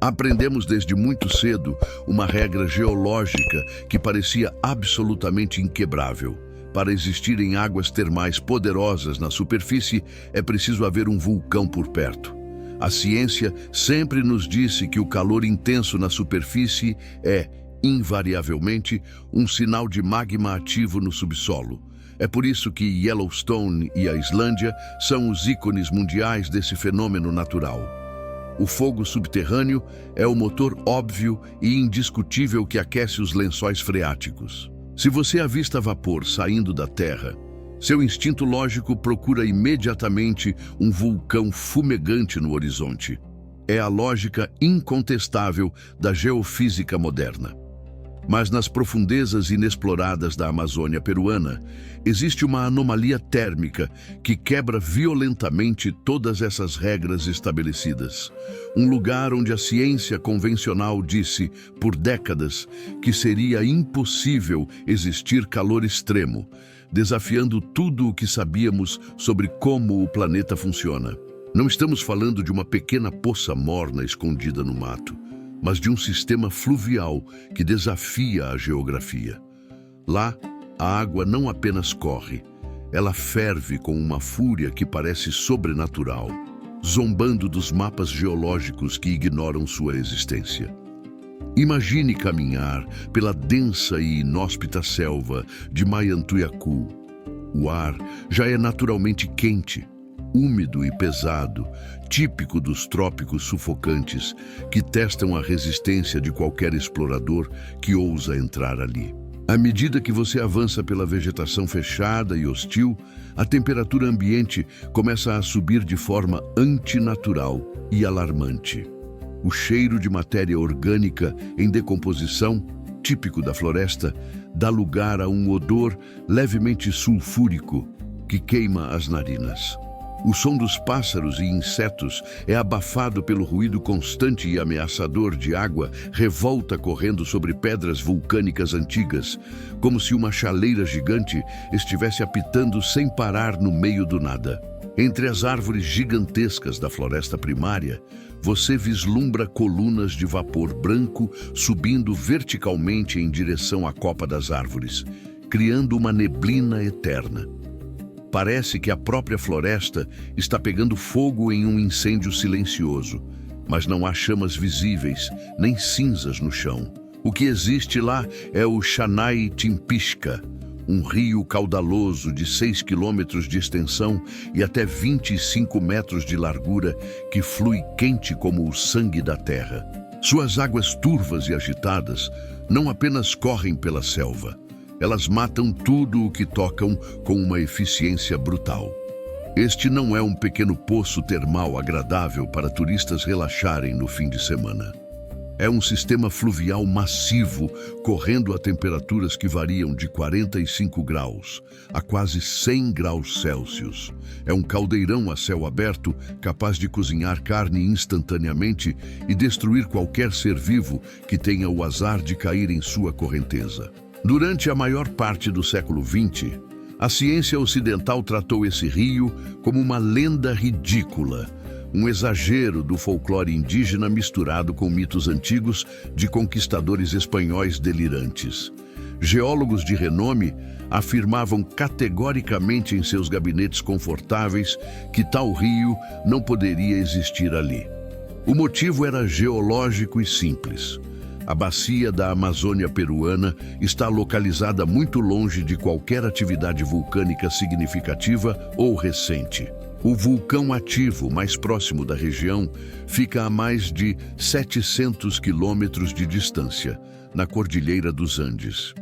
Aprendemos desde muito cedo uma regra geológica que parecia absolutamente inquebrável. Para existirem águas termais poderosas na superfície, é preciso haver um vulcão por perto. A ciência sempre nos disse que o calor intenso na superfície é, invariavelmente, um sinal de magma ativo no subsolo. É por isso que Yellowstone e a Islândia são os ícones mundiais desse fenômeno natural. O fogo subterrâneo é o motor óbvio e indiscutível que aquece os lençóis freáticos. Se você avista vapor saindo da Terra, seu instinto lógico procura imediatamente um vulcão fumegante no horizonte. É a lógica incontestável da geofísica moderna. Mas nas profundezas inexploradas da Amazônia peruana, existe uma anomalia térmica que quebra violentamente todas essas regras estabelecidas. Um lugar onde a ciência convencional disse, por décadas, que seria impossível existir calor extremo, desafiando tudo o que sabíamos sobre como o planeta funciona. Não estamos falando de uma pequena poça morna escondida no mato, mas de um sistema fluvial que desafia a geografia. Lá, a água não apenas corre, ela ferve com uma fúria que parece sobrenatural, zombando dos mapas geológicos que ignoram sua existência. Imagine caminhar pela densa e inóspita selva de Maiantuiacu. O ar já é naturalmente quente, úmido e pesado, típico dos trópicos sufocantes que testam a resistência de qualquer explorador que ousa entrar ali. À medida que você avança pela vegetação fechada e hostil, a temperatura ambiente começa a subir de forma antinatural e alarmante. O cheiro de matéria orgânica em decomposição, típico da floresta, dá lugar a um odor levemente sulfúrico que queima as narinas. O som dos pássaros e insetos é abafado pelo ruído constante e ameaçador de água revolta correndo sobre pedras vulcânicas antigas, como se uma chaleira gigante estivesse apitando sem parar no meio do nada. Entre as árvores gigantescas da floresta primária, você vislumbra colunas de vapor branco subindo verticalmente em direção à copa das árvores, criando uma neblina eterna. Parece que a própria floresta está pegando fogo em um incêndio silencioso, mas não há chamas visíveis, nem cinzas no chão. O que existe lá é o Chanai Timpishka, um rio caudaloso de 6 quilômetros de extensão e até 25 metros de largura que flui quente como o sangue da terra. Suas águas turvas e agitadas não apenas correm pela selva, elas matam tudo o que tocam com uma eficiência brutal. Este não é um pequeno poço termal agradável para turistas relaxarem no fim de semana. É um sistema fluvial massivo, correndo a temperaturas que variam de 45 graus a quase 100 graus Celsius. É um caldeirão a céu aberto, capaz de cozinhar carne instantaneamente e destruir qualquer ser vivo que tenha o azar de cair em sua correnteza. Durante a maior parte do século XX, a ciência ocidental tratou esse rio como uma lenda ridícula, um exagero do folclore indígena misturado com mitos antigos de conquistadores espanhóis delirantes. Geólogos de renome afirmavam categoricamente em seus gabinetes confortáveis que tal rio não poderia existir ali. O motivo era geológico e simples. A bacia da Amazônia peruana está localizada muito longe de qualquer atividade vulcânica significativa ou recente. O vulcão ativo mais próximo da região fica a mais de 700 quilômetros de distância, na Cordilheira dos Andes.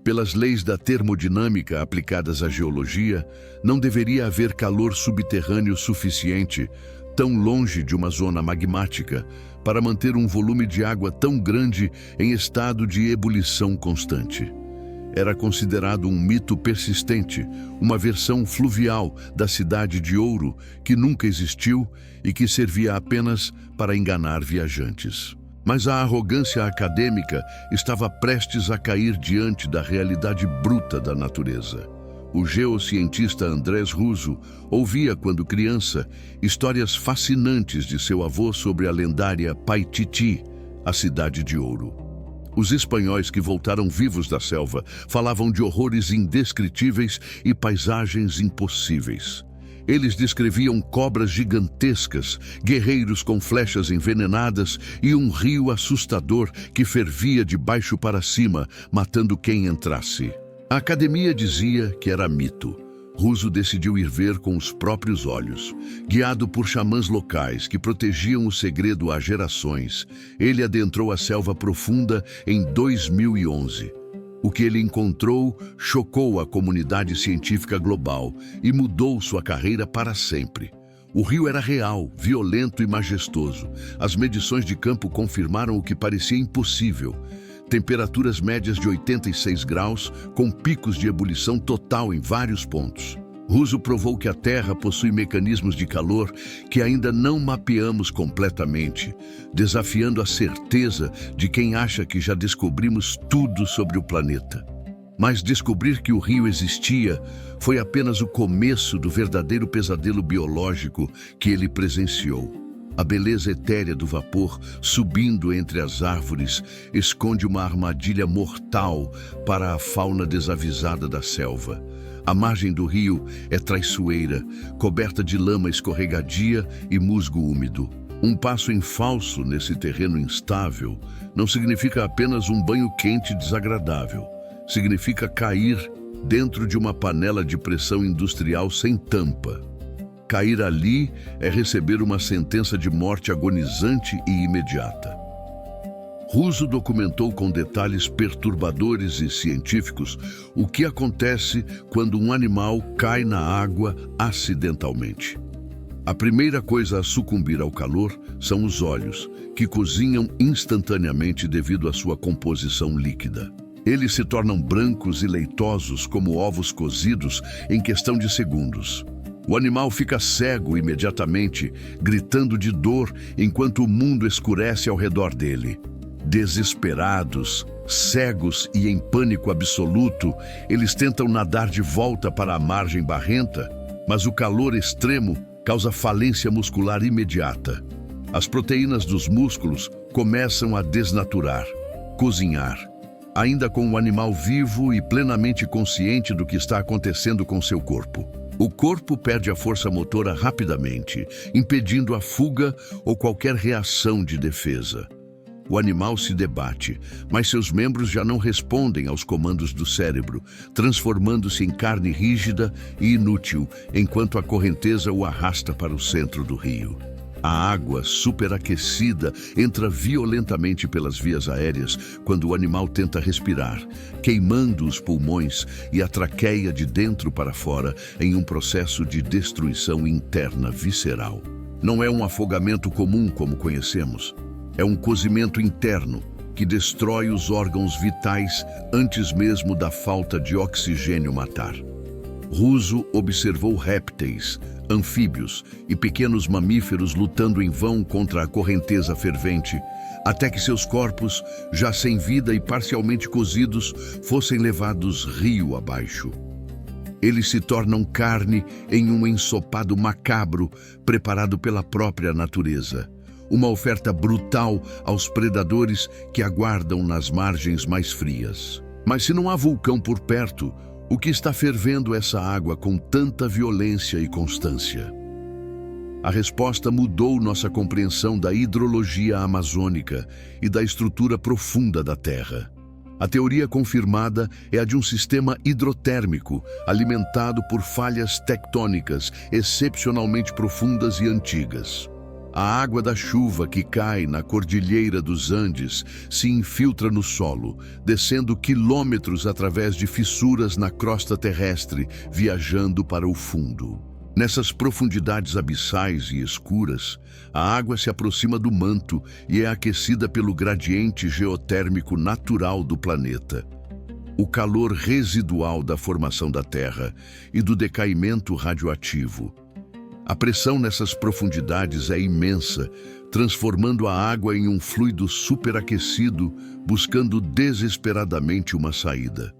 Pelas leis da termodinâmica aplicadas à geologia, não deveria haver calor subterrâneo suficiente, tão longe de uma zona magmática, para manter um volume de água tão grande em estado de ebulição constante. Era considerado um mito persistente, uma versão fluvial da Cidade de Ouro que nunca existiu e que servia apenas para enganar viajantes. Mas a arrogância acadêmica estava prestes a cair diante da realidade bruta da natureza. O geocientista Andrés Russo ouvia, quando criança, histórias fascinantes de seu avô sobre a lendária Paititi, a Cidade de Ouro. Os espanhóis que voltaram vivos da selva falavam de horrores indescritíveis e paisagens impossíveis. Eles descreviam cobras gigantescas, guerreiros com flechas envenenadas e um rio assustador que fervia de baixo para cima, matando quem entrasse. A academia dizia que era mito. Russo decidiu ir ver com os próprios olhos. Guiado por xamãs locais que protegiam o segredo há gerações, ele adentrou a selva profunda em 2011. O que ele encontrou chocou a comunidade científica global e mudou sua carreira para sempre. O rio era real, violento e majestoso. As medições de campo confirmaram o que parecia impossível. Temperaturas médias de 86 graus, com picos de ebulição total em vários pontos. Russo provou que a Terra possui mecanismos de calor que ainda não mapeamos completamente, desafiando a certeza de quem acha que já descobrimos tudo sobre o planeta. Mas descobrir que o rio existia foi apenas o começo do verdadeiro pesadelo biológico que ele presenciou. A beleza etérea do vapor subindo entre as árvores esconde uma armadilha mortal para a fauna desavisada da selva. A margem do rio é traiçoeira, coberta de lama escorregadia e musgo úmido. Um passo em falso nesse terreno instável não significa apenas um banho quente desagradável. Significa cair dentro de uma panela de pressão industrial sem tampa. Cair ali é receber uma sentença de morte agonizante e imediata. Russo documentou com detalhes perturbadores e científicos o que acontece quando um animal cai na água acidentalmente. A primeira coisa a sucumbir ao calor são os olhos, que cozinham instantaneamente devido à sua composição líquida. Eles se tornam brancos e leitosos como ovos cozidos em questão de segundos. O animal fica cego imediatamente, gritando de dor enquanto o mundo escurece ao redor dele. Desesperados, cegos e em pânico absoluto, eles tentam nadar de volta para a margem barrenta, mas o calor extremo causa falência muscular imediata. As proteínas dos músculos começam a desnaturar, cozinhar. Ainda com o animal vivo e plenamente consciente do que está acontecendo com seu corpo. O corpo perde a força motora rapidamente, impedindo a fuga ou qualquer reação de defesa. O animal se debate, mas seus membros já não respondem aos comandos do cérebro, transformando-se em carne rígida e inútil, enquanto a correnteza o arrasta para o centro do rio. A água, superaquecida, entra violentamente pelas vias aéreas quando o animal tenta respirar, queimando os pulmões e a traqueia de dentro para fora em um processo de destruição interna visceral. Não é um afogamento comum como conhecemos. É um cozimento interno que destrói os órgãos vitais antes mesmo da falta de oxigênio matar. Russo observou répteis, anfíbios e pequenos mamíferos lutando em vão contra a correnteza fervente, até que seus corpos, já sem vida e parcialmente cozidos, fossem levados rio abaixo. Eles se tornam carne em um ensopado macabro preparado pela própria natureza. Uma oferta brutal aos predadores que aguardam nas margens mais frias. Mas se não há vulcão por perto, o que está fervendo essa água com tanta violência e constância? A resposta mudou nossa compreensão da hidrologia amazônica e da estrutura profunda da Terra. A teoria confirmada é a de um sistema hidrotérmico, alimentado por falhas tectônicas excepcionalmente profundas e antigas. A água da chuva que cai na Cordilheira dos Andes se infiltra no solo, descendo quilômetros através de fissuras na crosta terrestre, viajando para o fundo. Nessas profundidades abissais e escuras, a água se aproxima do manto e é aquecida pelo gradiente geotérmico natural do planeta. O calor residual da formação da Terra e do decaimento radioativo. A pressão nessas profundidades é imensa, transformando a água em um fluido superaquecido, buscando desesperadamente uma saída.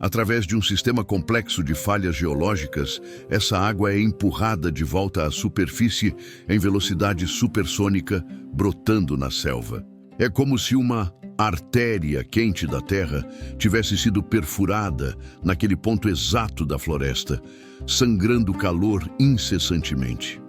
Através de um sistema complexo de falhas geológicas, essa água é empurrada de volta à superfície em velocidade supersônica, brotando na selva. É como se uma artéria quente da Terra tivesse sido perfurada naquele ponto exato da floresta, sangrando calor incessantemente.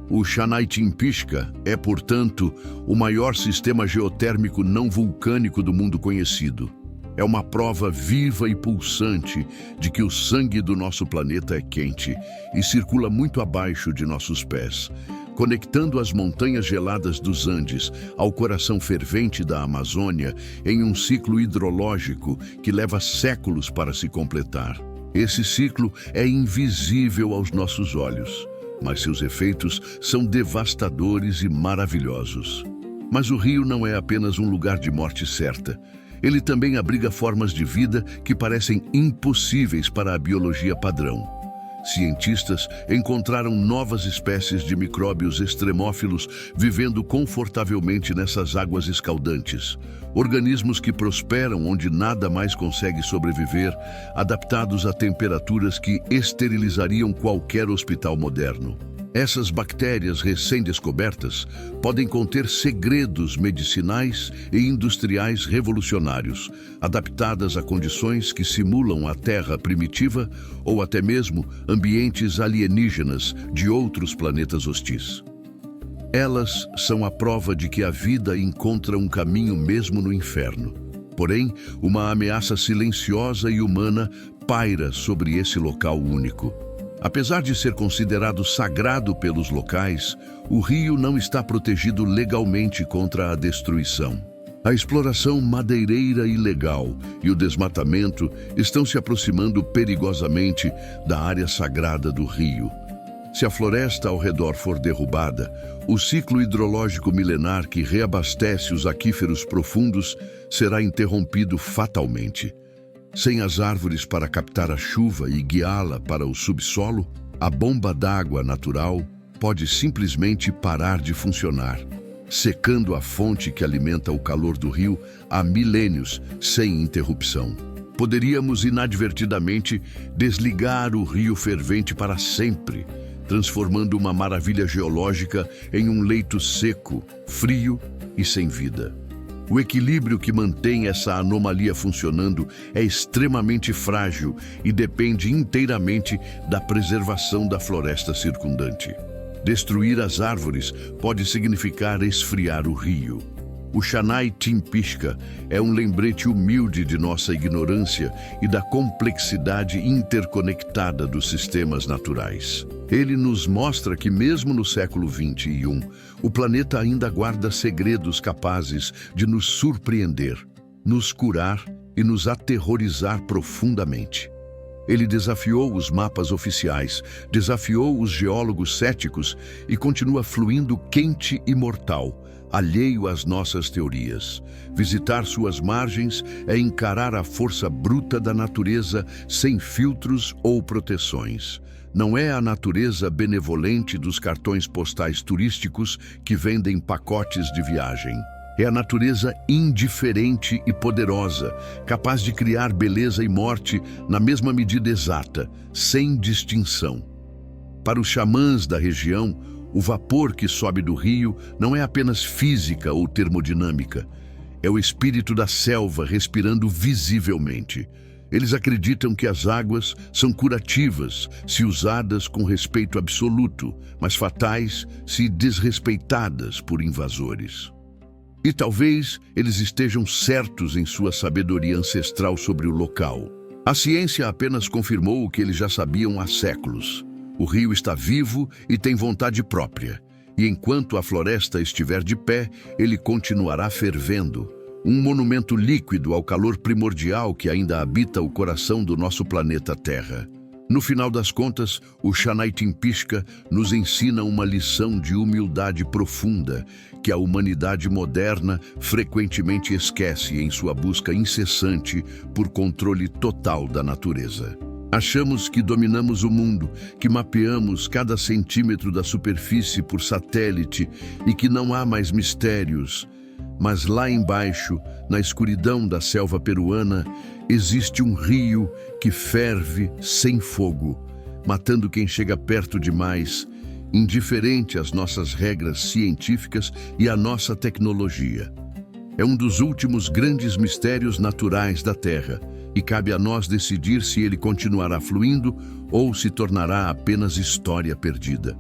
O Chanai-Timpishka é, portanto, o maior sistema geotérmico não vulcânico do mundo conhecido. É uma prova viva e pulsante de que o sangue do nosso planeta é quente e circula muito abaixo de nossos pés, conectando as montanhas geladas dos Andes ao coração fervente da Amazônia em um ciclo hidrológico que leva séculos para se completar. Esse ciclo é invisível aos nossos olhos, mas seus efeitos são devastadores e maravilhosos. Mas o rio não é apenas um lugar de morte certa. Ele também abriga formas de vida que parecem impossíveis para a biologia padrão. Cientistas encontraram novas espécies de micróbios extremófilos vivendo confortavelmente nessas águas escaldantes. Organismos que prosperam onde nada mais consegue sobreviver, adaptados a temperaturas que esterilizariam qualquer hospital moderno. Essas bactérias recém-descobertas podem conter segredos medicinais e industriais revolucionários, adaptadas a condições que simulam a Terra primitiva ou até mesmo ambientes alienígenas de outros planetas hostis. Elas são a prova de que a vida encontra um caminho mesmo no inferno. Porém, uma ameaça silenciosa e humana paira sobre esse local único. Apesar de ser considerado sagrado pelos locais, o rio não está protegido legalmente contra a destruição. A exploração madeireira ilegal e o desmatamento estão se aproximando perigosamente da área sagrada do rio. Se a floresta ao redor for derrubada, o ciclo hidrológico milenar que reabastece os aquíferos profundos será interrompido fatalmente. Sem as árvores para captar a chuva e guiá-la para o subsolo, a bomba d'água natural pode simplesmente parar de funcionar, secando a fonte que alimenta o calor do rio há milênios sem interrupção. Poderíamos inadvertidamente desligar o rio fervente para sempre, transformando uma maravilha geológica em um leito seco, frio e sem vida. O equilíbrio que mantém essa anomalia funcionando é extremamente frágil e depende inteiramente da preservação da floresta circundante. Destruir as árvores pode significar esfriar o rio. O Chanai-Timpishka é um lembrete humilde de nossa ignorância e da complexidade interconectada dos sistemas naturais. Ele nos mostra que mesmo no século XXI, o planeta ainda guarda segredos capazes de nos surpreender, nos curar e nos aterrorizar profundamente. Ele desafiou os mapas oficiais, desafiou os geólogos céticos e continua fluindo quente e mortal, alheio às nossas teorias. Visitar suas margens é encarar a força bruta da natureza sem filtros ou proteções. Não é a natureza benevolente dos cartões postais turísticos que vendem pacotes de viagem. É a natureza indiferente e poderosa, capaz de criar beleza e morte na mesma medida exata, sem distinção. Para os xamãs da região, o vapor que sobe do rio não é apenas física ou termodinâmica. É o espírito da selva respirando visivelmente. Eles acreditam que as águas são curativas se usadas com respeito absoluto, mas fatais se desrespeitadas por invasores. E talvez eles estejam certos em sua sabedoria ancestral sobre o local. A ciência apenas confirmou o que eles já sabiam há séculos. O rio está vivo e tem vontade própria. E enquanto a floresta estiver de pé, ele continuará fervendo. Um monumento líquido ao calor primordial que ainda habita o coração do nosso planeta Terra. No final das contas, o Chanai-Timpishka nos ensina uma lição de humildade profunda que a humanidade moderna frequentemente esquece em sua busca incessante por controle total da natureza. Achamos que dominamos o mundo, que mapeamos cada centímetro da superfície por satélite e que não há mais mistérios. Mas lá embaixo, na escuridão da selva peruana, existe um rio que ferve sem fogo, matando quem chega perto demais, indiferente às nossas regras científicas e à nossa tecnologia. É um dos últimos grandes mistérios naturais da Terra, e cabe a nós decidir se ele continuará fluindo ou se tornará apenas história perdida.